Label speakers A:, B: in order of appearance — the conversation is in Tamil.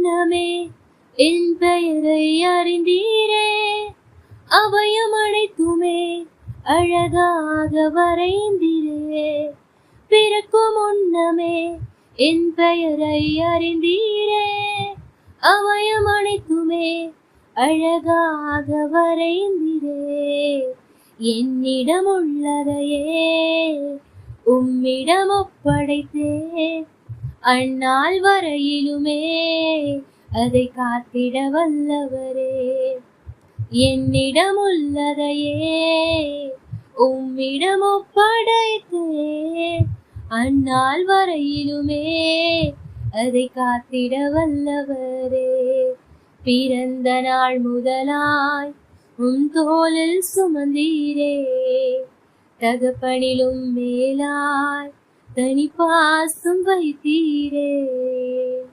A: முன்னமே என் பெயரை அறிந்தீரே. அவையும் அனைத்துமே அழகாக வரைந்தீரே. பிறக்கும் முன்னமே என் பெயரை அறிந்தீரே. அவையும் அனைத்துமே அழகாக வரைந்தீரே. என்னிடம் உள்ளதையே உம்மிடம் ஒப்படைத்தேன். அந்நாள் வரையிலுமே அதை காத்திட வல்லவரே. என்னிடம் உள்ளதையே உம்மிடம் ஒப்படைத்தேன். அந்நாள் வரையிலுமே அதை காத்திட வல்லவரே. பிறந்த நாள் முதலாய் உம் தோளில் சுமந்தீரே. தகப்பனிலும் மேலாய் தனி பாசம் வைத்தீரே.